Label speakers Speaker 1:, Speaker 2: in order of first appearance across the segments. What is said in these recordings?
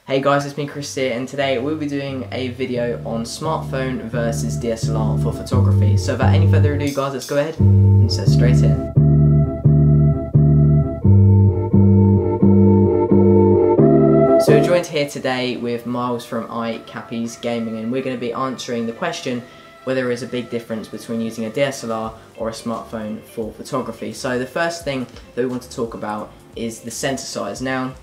Speaker 1: Hey guys, it's me Chris here, and today we'll be doing a video on smartphone versus DSLR for photography. So without any further ado guys, let's go ahead and set straight in. So we're joined here today with Miles from iCappies Gaming, and we're going to be answering the question whether there is a big difference between using a DSLR or a smartphone for photography. So the first thing that we want to talk about is the sensor size. Now,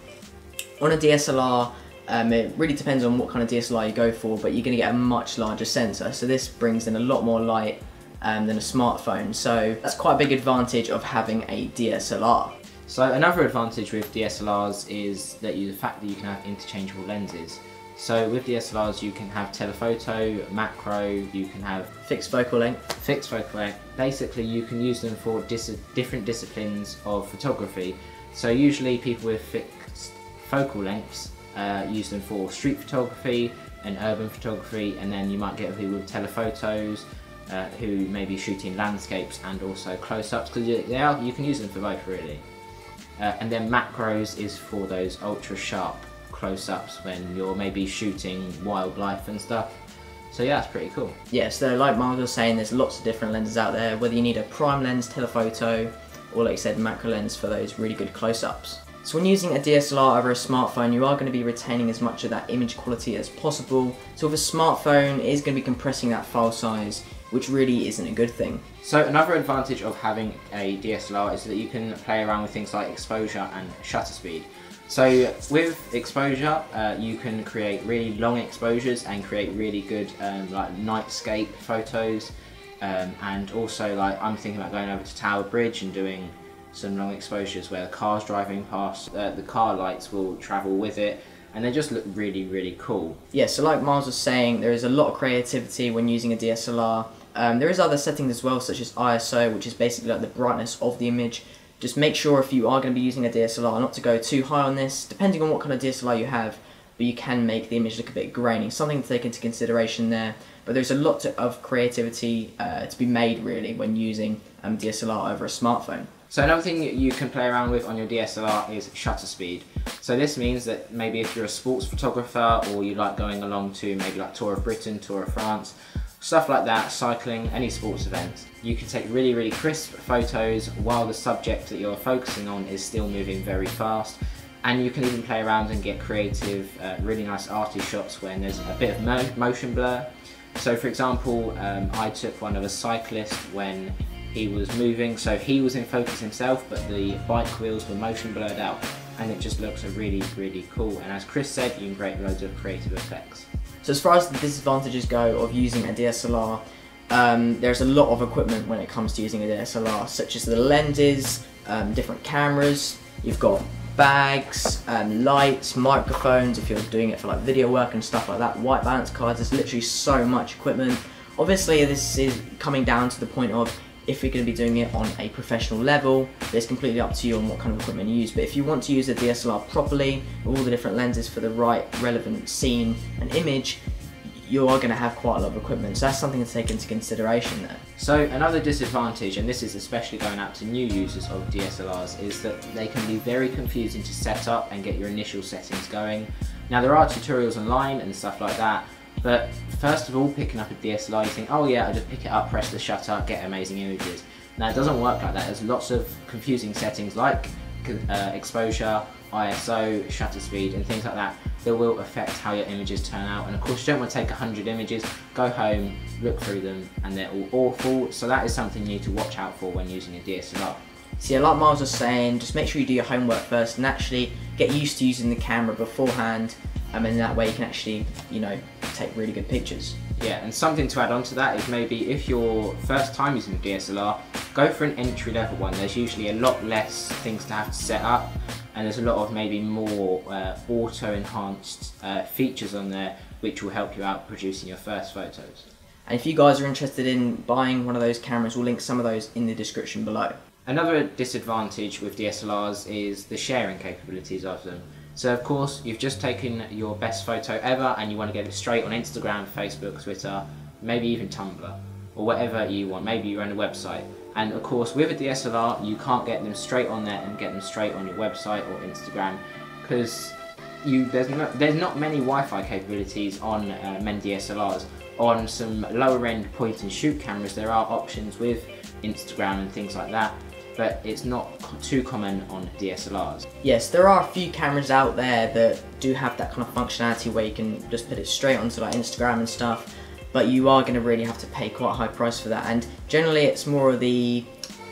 Speaker 1: on a DSLR, it really depends on what kind of DSLR you go for, but you're going to get a much larger sensor. So this brings in a lot more light than a smartphone. So that's quite a big advantage of having a DSLR.
Speaker 2: So another advantage with DSLRs is that the fact that you can have interchangeable lenses. So with DSLRs you can have telephoto, macro, you can have
Speaker 1: fixed focal length.
Speaker 2: Fixed focal length. Basically you can use them for different disciplines of photography. So usually people with fixed focal lengths use them for street photography and urban photography, and then you might get people with telephotos who may be shooting landscapes and also close-ups, because you can use them for both really. And then macros is for those ultra sharp close-ups when you're maybe shooting wildlife and stuff. So yeah, that's pretty cool.
Speaker 1: Yeah, so like Miles was saying, there's lots of different lenses out there, whether you need a prime lens, telephoto, or like I said, macro lens for those really good close-ups. So when using a DSLR over a smartphone, you are going to be retaining as much of that image quality as possible. So with a smartphone, it is going to be compressing that file size, which really isn't a good thing.
Speaker 2: So another advantage of having a DSLR is that you can play around with things like exposure and shutter speed. So with exposure, you can create really long exposures and create really good like nightscape photos. And also, like, I'm thinking about going over to Tower Bridge and doing some long exposures where the car's driving past, the car lights will travel with it, and they just look really, really cool.
Speaker 1: Yeah, so like Miles was saying, there is a lot of creativity when using a DSLR. There is other settings as well, such as ISO, which is basically like the brightness of the image. Just make sure if you are going to be using a DSLR not to go too high on this, depending on what kind of DSLR you have, but you can make the image look a bit grainy. Something to take into consideration there, but there's a lot of creativity to be made really when using DSLR over a smartphone.
Speaker 2: So another thing you can play around with on your DSLR is shutter speed. So this means that maybe if you're a sports photographer, or you like going along to maybe like Tour of Britain, Tour of France, stuff like that, cycling, any sports events, you can take really, really crisp photos while the subject that you're focusing on is still moving very fast. And you can even play around and get creative, really nice arty shots when there's a bit of motion blur. So for example, I took one of a cyclist when he was moving, so he was in focus himself, but the bike wheels were motion blurred out, and it just looks really, really cool. And as Chris said, you can create loads of creative effects.
Speaker 1: So as far as the disadvantages go of using a DSLR, there's a lot of equipment when it comes to using a DSLR, such as the lenses, different cameras, you've got bags, lights, microphones if you're doing it for like video work and stuff like that, white balance cards. There's literally so much equipment. Obviously this is coming down to the point of if you're going to be doing it on a professional level, it's completely up to you on what kind of equipment you use. But if you want to use a DSLR properly, with all the different lenses for the right relevant scene and image, you are going to have quite a lot of equipment. So that's something to take into consideration there.
Speaker 2: So another disadvantage, and this is especially going out to new users of DSLRs, is that they can be very confusing to set up and get your initial settings going. Now there are tutorials online and stuff like that, but first of all, picking up a DSLR, you think, oh yeah, I just pick it up, press the shutter, get amazing images. Now it doesn't work like that. There's lots of confusing settings like exposure, ISO, shutter speed and things like that will affect how your images turn out. And of course you don't want to take 100 images, go home, look through them and they're all awful. So that is something you need to watch out for when using a DSLR.
Speaker 1: So yeah, like Miles was saying, just make sure you do your homework first and actually get used to using the camera beforehand, and that way you can actually, you know, take really good pictures.
Speaker 2: Yeah, and something to add on to that is maybe if you're first time using a DSLR, go for an entry level one. There's usually a lot less things to have to set up, and there's a lot of maybe more auto enhanced features on there which will help you out producing your first photos.
Speaker 1: And if you guys are interested in buying one of those cameras, we'll link some of those in the description below.
Speaker 2: Another disadvantage with DSLRs is the sharing capabilities of them. So of course, you've just taken your best photo ever and you want to get it straight on Instagram, Facebook, Twitter, maybe even Tumblr, or whatever you want. Maybe you run a website. And of course, with a DSLR, you can't get them straight on there and get them straight on your website or Instagram, because there's not many Wi-Fi capabilities on many DSLRs. On some lower end point and shoot cameras there are options with Instagram and things like that, but it's not too common on DSLRs.
Speaker 1: Yes, there are a few cameras out there that do have that kind of functionality where you can just put it straight onto like Instagram and stuff, but you are going to really have to pay quite a high price for that, and generally it's more of the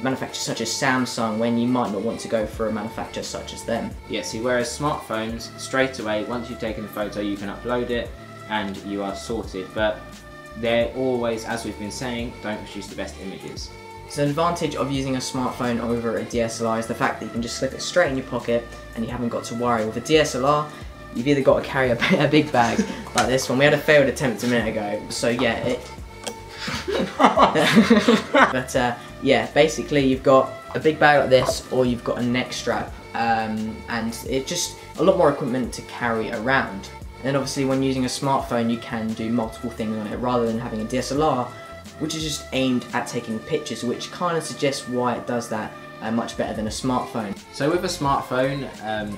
Speaker 1: manufacturers such as Samsung when you might not want to go for a manufacturer such as them.
Speaker 2: Yeah, see, whereas smartphones, straight away, once you've taken the photo you can upload it and you are sorted, but they're always, as we've been saying, don't produce the best images.
Speaker 1: So the advantage of using a smartphone over a DSLR is the fact that you can just slip it straight in your pocket and you haven't got to worry. With a DSLR, you've either got to carry a big bag like this one. We had a failed attempt a minute ago, so yeah, but yeah, basically you've got a big bag like this or you've got a neck strap, and it's just a lot more equipment to carry around. And obviously when using a smartphone you can do multiple things on it rather than having a DSLR, which is just aimed at taking pictures, which kind of suggests why it does that much better than a smartphone.
Speaker 2: So with a smartphone,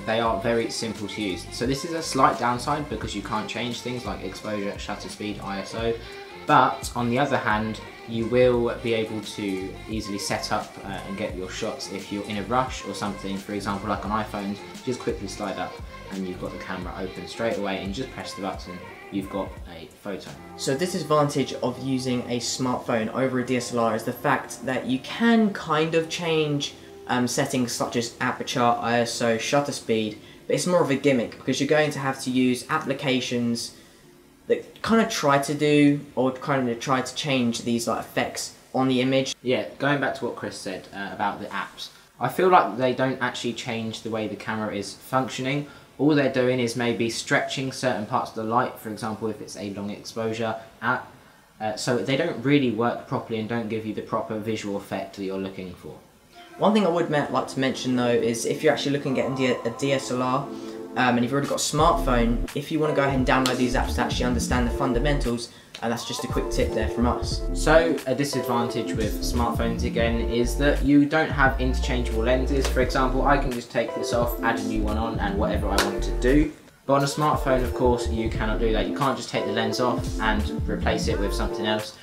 Speaker 2: they are very simple to use. So this is a slight downside because you can't change things like exposure, shutter speed, ISO, but on the other hand, you will be able to easily set up and get your shots if you're in a rush or something. For example, like on iPhones, just quickly slide up and you've got the camera open straight away and you just press the button, you've got a photo. So
Speaker 1: this disadvantage of using a smartphone over a DSLR is the fact that you can kind of change settings such as aperture, ISO, shutter speed, but it's more of a gimmick because you're going to have to use applications that kind of try to do or kind of try to change these like effects on the image.
Speaker 2: Yeah, going back to what Chris said about the apps, I feel like they don't actually change the way the camera is functioning. All they're doing is maybe stretching certain parts of the light, for example if it's a long exposure app, so they don't really work properly and don't give you the proper visual effect that you're looking for.
Speaker 1: One thing I would like to mention though is if you're actually looking at getting a DSLR and you've already got a smartphone, if you want to go ahead and download these apps to actually understand the fundamentals, that's just a quick tip there from us.
Speaker 2: So a disadvantage with smartphones again is that you don't have interchangeable lenses. For example, I can just take this off, add a new one on and whatever I want to do. But on a smartphone of course you cannot do that. You can't just take the lens off and replace it with something else.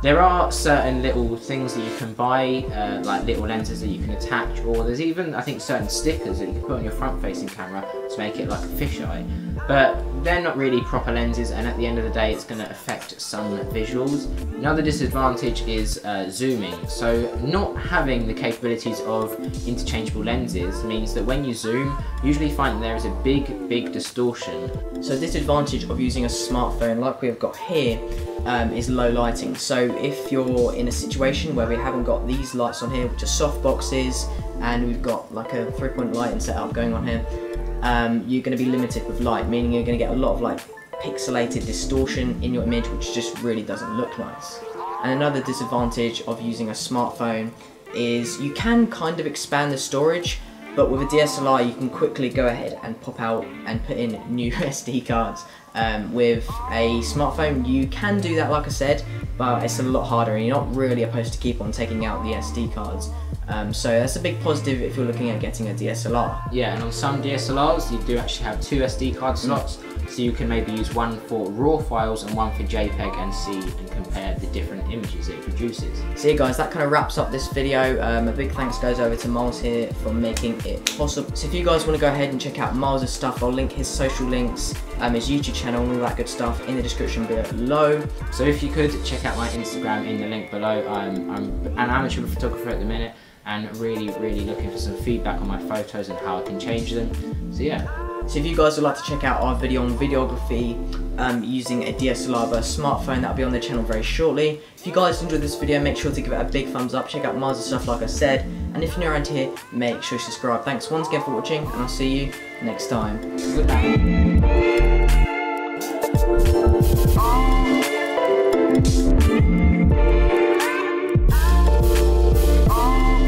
Speaker 2: There are certain little things that you can buy, like little lenses that you can attach, or there's even, I think, certain stickers that you can put on your front-facing camera to make it like a fisheye. But they're not really proper lenses, and at the end of the day it's going to affect some visuals. Another disadvantage is zooming. So not having the capabilities of interchangeable lenses means that when you zoom, you usually find that there is a big distortion.
Speaker 1: So the disadvantage of using a smartphone like we've got here is low lighting. So if you're in a situation where we haven't got these lights on here, which are soft boxes, and we've got like a 3-point lighting setup going on here, you're going to be limited with light, meaning you're going to get a lot of like pixelated distortion in your image, which just really doesn't look nice. And another disadvantage of using a smartphone is you can kind of expand the storage, but with a DSLR you can quickly go ahead and pop out and put in new SD cards. With a smartphone you can do that, like I said, but it's a lot harder and you're not really supposed to keep on taking out the SD cards. So that's a big positive if you're looking at getting a DSLR.
Speaker 2: Yeah, and on some DSLRs you do actually have 2 SD card slots, so you can maybe use one for RAW files and one for JPEG and see and compare the different images it produces.
Speaker 1: So yeah guys, that kind of wraps up this video. A big thanks goes over to Miles here for making it possible. So if you guys want to go ahead and check out Miles' stuff, I'll link his social links, his YouTube channel and all that good stuff in the description below.
Speaker 2: So if you could check out my Instagram in the link below. I'm an amateur photographer at the minute and really looking for some feedback on my photos and how I can change them. So yeah.
Speaker 1: So if you guys would like to check out our video on videography using a DSLR versus smartphone, that'll be on the channel very shortly. If you guys enjoyed this video, make sure to give it a big thumbs up, check out Miles' stuff like I said, and if you're new around here, make sure you subscribe. Thanks once again for watching, and I'll see you next time.
Speaker 2: Good night.